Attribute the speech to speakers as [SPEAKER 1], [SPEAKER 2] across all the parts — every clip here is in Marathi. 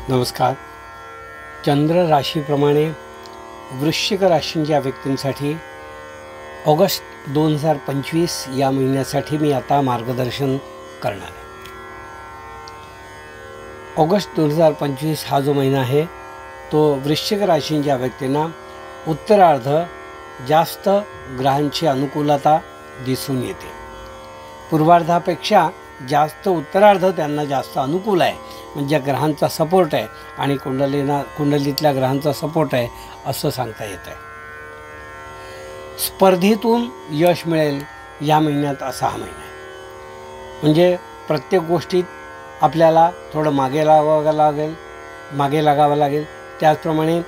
[SPEAKER 1] नमस्कार. चंद्र राशीप्रमाणे वृश्चिक राशींच्या व्यक्तींसाठी ऑगस्ट 2025 या महिन्यासाठी मी आता मार्गदर्शन करणार आहे. ऑगस्ट 2025 हा जो महिना आहे तो वृश्चिक राशींच्या व्यक्तींना उत्तरार्ध जास्त ग्रहांची अनुकूलता दिसून येते. पूर्वार्धापेक्षा जास्त उत्तरार्ध त्यांना जास्त अनुकूल आहे, म्हणजे ग्रहांचा सपोर्ट आहे आणि कुंडलीतल्या ग्रहांचा सपोर्ट आहे असं सांगता येतं आहे. स्पर्धेतून यश मिळेल या महिन्यात असा हा महिना आहे. म्हणजे प्रत्येक गोष्टीत आपल्याला थोडं मागे लागावं लागेल. त्याचप्रमाणे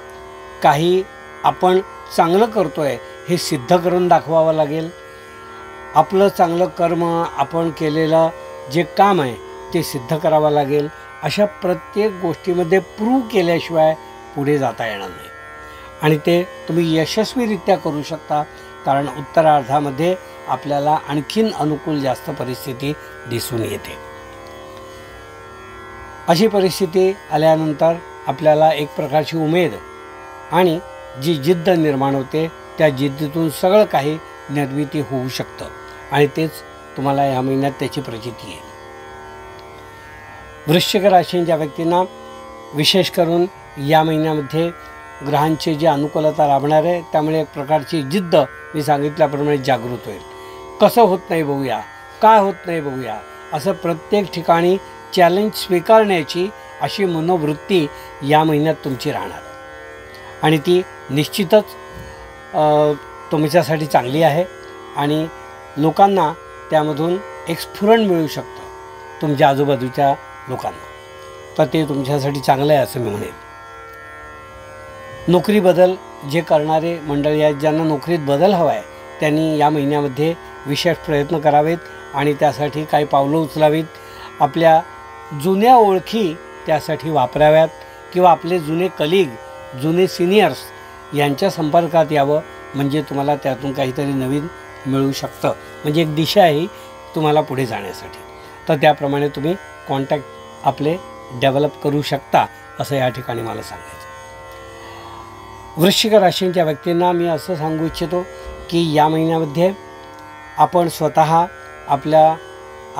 [SPEAKER 1] काही आपण चांगलं करतो आहे हे सिद्ध करून दाखवावं लागेल. आपलं चांगलं कर्म, आपण केलेलं जे काम आहे ते सिद्ध करावं लागेल. अशा प्रत्येक गोष्टीमध्ये प्रूव्ह केल्याशिवाय पुढे जाता येणार नाही आणि ते तुम्ही यशस्वीरित्या करू शकता, कारण उत्तरार्धामध्ये आपल्याला आणखीन अनुकूल जास्त परिस्थिती दिसून येते. अशी परिस्थिती आल्यानंतर आपल्याला एक प्रकारची उमेद आणि जी जिद्द निर्माण होते, त्या जिद्दीतून सगळं काही निर्मिती होऊ शकतं आणि तेच तुम्हाला या महिन्यात त्याची प्रचिती येईल. वृश्चिक राशींच्या व्यक्तींना विशेष करून या महिन्यामध्ये ग्रहांची जी अनुकूलता लाभणार आहे त्यामुळे एक प्रकारची जिद्द मी सांगितल्याप्रमाणे जागृत होईल. कसं होत नाही बघूया, काय होत नाही बघूया, असं प्रत्येक ठिकाणी चॅलेंज स्वीकारण्याची अशी मनोवृत्ती या महिन्यात तुमची राहणार आणि ती निश्चितच तुमच्यासाठी चांगली आहे आणि लोकांना त्यामधून एक स्फुरण मिळू शकतं तुमच्या आजूबाजूच्या लोकांना, तर ते तुमच्यासाठी चांगलं आहे असं मी म्हणेन. नोकरी बदल जे करणारे मंडळी आहेत, ज्यांना नोकरीत बदल हवा आहे, त्यांनी या महिन्यामध्ये विशेष प्रयत्न करावेत आणि त्यासाठी काही पावलं उचलावीत. आपल्या जुन्या ओळखी त्यासाठी वापराव्यात किंवा आपले जुने कलीग, जुने सिनियर्स यांच्या संपर्कात यावं, म्हणजे तुम्हाला त्यातून काहीतरी नवीन मिळू शकतं. म्हणजे एक दिशा आहे तुम्हाला पुढे जाण्यासाठी. तर त्याप्रमाणे तुम्ही कॉन्टॅक्ट आपले डेव्हलप करू शकता असं या ठिकाणी मला सांगायचं. वृश्चिक राशींच्या व्यक्तींना मी असं सांगू इच्छितो की या महिन्यामध्ये आपण स्वतः आपल्या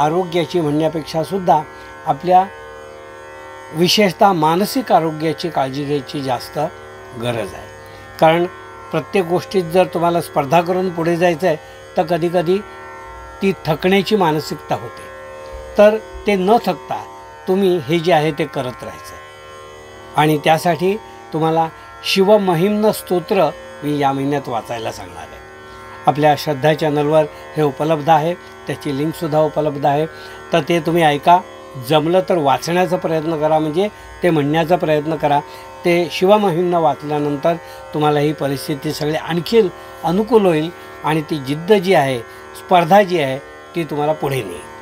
[SPEAKER 1] आरोग्याची म्हणण्यापेक्षा सुद्धा आपल्या विशेषतः मानसिक आरोग्याची काळजी घ्यायची जास्त गरज आहे. कारण प्रत्येक गोष्टीत जर तुम्हाला स्पर्धा करून पुढे जायचं आहे तर कधीकधी ती थकण्याची मानसिकता होते. तर ते न थकता तुम्ही हे जे आहे ते करत राहायचं आणि त्यासाठी तुम्हाला शिवमहिम्न स्तोत्र मी या महिन्यात वाचायला सांगणार आहे. आपल्या श्रद्धा चॅनलवर हे उपलब्ध आहे, त्याची लिंकसुद्धा उपलब्ध आहे. तर ते तुम्ही ऐका. जमलं तर वाचण्याचा प्रयत्न करा, म्हणजे ते म्हणण्याचा प्रयत्न करा. ते शिवमहिम्न वाचल्यानंतर तुम्हाला ही परिस्थिती सगळी आणखी अनुकूल होईल आणि ती जिद्द जी आहे, स्पर्धा जी आहे, ती तुम्हाला पुढे नेईल.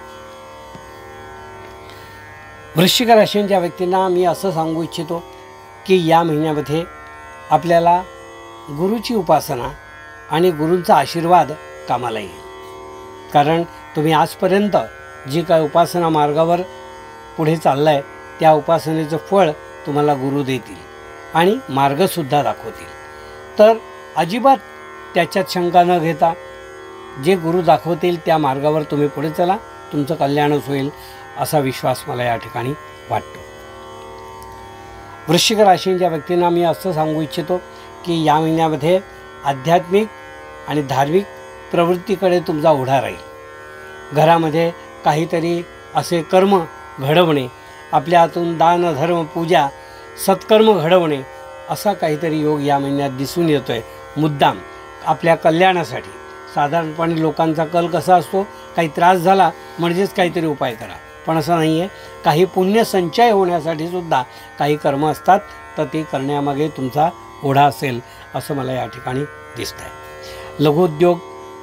[SPEAKER 1] वृश्चिक राशींच्या व्यक्तींना मी असं सांगू इच्छितो की या महिन्यामध्ये आपल्याला गुरुची उपासना आणि गुरूंचा आशीर्वाद कामाला येईल. कारण तुम्ही आजपर्यंत जी काय उपासना मार्गावर पुढे चालला आहे त्या उपासनेचं फळ तुम्हाला गुरु देतील आणि मार्गसुद्धा दाखवतील. तर अजिबात त्याच्यात शंका न घेता जे गुरु दाखवतील त्या मार्गावर तुम्ही पुढे चला, तुमचं कल्याणच होईल असा विश्वास मला या ठिकाणी वाटतो. वृश्चिक राशींच्या व्यक्तींना मी असं सांगू इच्छितो की या महिन्यामध्ये आध्यात्मिक आणि धार्मिक प्रवृत्तीकडे तुमचा ओढा राहील. घरामध्ये काहीतरी असे कर्म घडवणे, आपल्या हातून दान, धर्म, पूजा, सत्कर्म घडवणे असा काहीतरी योग या महिन्यात दिसून येतो आहे. मुद्दाम आपल्या कल्याणासाठी. साधारणपणे लोकांचा कल कसा असतो, काही त्रास झाला म्हणजेच काहीतरी उपाय करा, पण असं नाही आहे. काही पुण्य संचय होण्यासाठी सुद्धा काही कर्म असतात, तर ते करण्यामागे तुमचा ओढा असेल असं मला या ठिकाणी दिसतं आहे. लघुउद्योग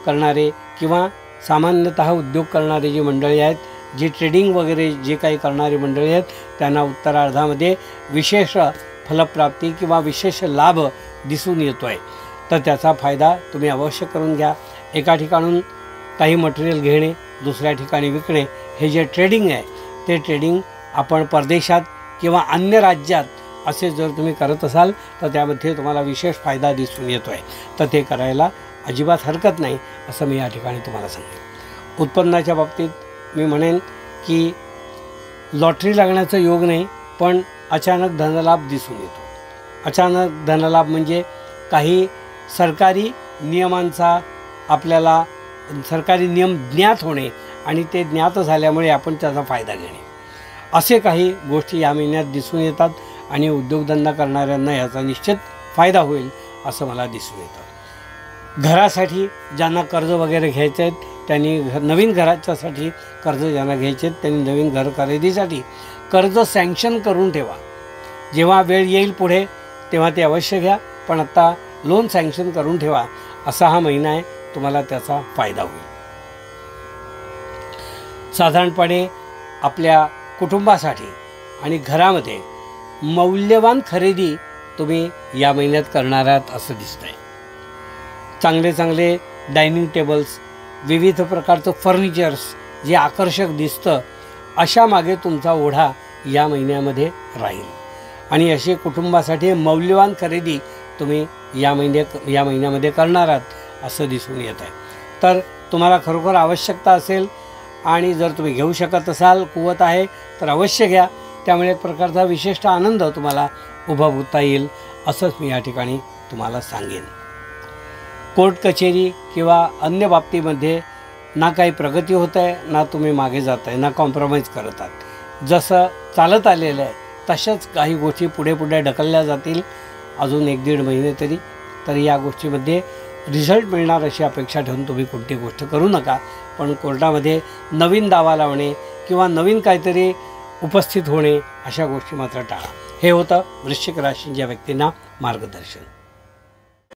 [SPEAKER 1] करणारे किंवा सामान्यतः उद्योग करणारे जी मंडळी आहेत, जी ट्रेडिंग वगैरे जे काही करणारी मंडळी आहेत, त्यांना उत्तरार्धामध्ये विशेष फलप्राप्ती किंवा विशेष लाभ दिसून येतो आहे. तर त्याचा फायदा तुम्ही अवश्य करून घ्या. एका ठिकाणून काही मटेरियल घेणे, दुसऱ्या ठिकाणी विकणे, हे जे ट्रेडिंग आहे ते ट्रेडिंग आपण परदेशात किंवा अन्य राज्यात असे जर तुम्ही करत असाल तर त्यामध्ये तुम्हाला विशेष फायदा दिसून येतो आहे, तर ते करायला अजिबात हरकत नाही असं मी या ठिकाणी तुम्हाला सांगेन. उत्पन्नाच्या बाबतीत मी म्हणेन की लॉटरी लागण्याचा योग नाही, पण अचानक धनलाभ दिसून येतो. अचानक धनलाभ म्हणजे काही सरकारी नियमांचा आपल्याला सरकारी नियम ज्ञात होणे आणि ते ज्ञात झाल्यामुळे आपण त्याचा फायदा घेणे, असे काही गोष्टी या महिन्यात दिसून येतात आणि उद्योगधंदा करणाऱ्यांना याचा निश्चित फायदा होईल असं मला दिसून येतं. घरासाठी ज्यांना कर्ज वगैरे घ्यायचे आहेत त्यांनी नवीन घराच्यासाठी कर्ज ज्यांना घ्यायचे आहेत त्यांनी नवीन घर खरेदीसाठी कर्ज सँक्शन करून ठेवा. जेव्हा वेळ येईल पुढे तेव्हा ते अवश्य घ्या, पण आत्ता लोन सँक्शन करून ठेवा. असा हा महिना आहे, तुम्हाला त्याचा फायदा होईल. साधारणपणे आपल्या कुटुंबासाठी आणि घरामध्ये मौल्यवान खरेदी तुम्ही या महिन्यात करणार आहात असं दिसतं आहे. चांगले चांगले डायनिंग टेबल्स, विविध प्रकारचं फर्निचर्स जे आकर्षक दिसतं अशा मागे तुमचा ओढा या महिन्यामध्ये राहील आणि अशी कुटुंबासाठी मौल्यवान खरेदी तुम्ही या महिन्यामध्ये करणार आहात असं दिसून येत आहे. तर तुम्हाला खरोखर आवश्यकता असेल आणि जर तुम्ही घेऊ शकत असाल, कुवत आहे तर अवश्य घ्या. त्यामुळे एक प्रकारचा विशिष्ट आनंद तुम्हाला उभा येईल असंच मी या ठिकाणी तुम्हाला सांगेन. कोर्ट कचेरी किंवा अन्य बाबतीमध्ये ना काही प्रगती होत आहे, ना तुम्ही मागे जात आहे, ना कॉम्प्रोमाइज करत आहात. जसं चालत आलेलं आहे तशाच काही गोष्टी पुढे पुढे ढकलल्या जातील अजून 1-1.5 महिने तरी. तर या गोष्टीमध्ये रिझल्ट मिळणार अशी अपेक्षा ठेवून तुम्ही कोणती गोष्ट करू नका. पण कोर्टामध्ये नवीन दावा लावणे किंवा नवीन काहीतरी उपस्थित होणे अशा गोष्टी मात्र टाळा. हे होतं वृश्चिक राशीच्या व्यक्तींना मार्गदर्शन.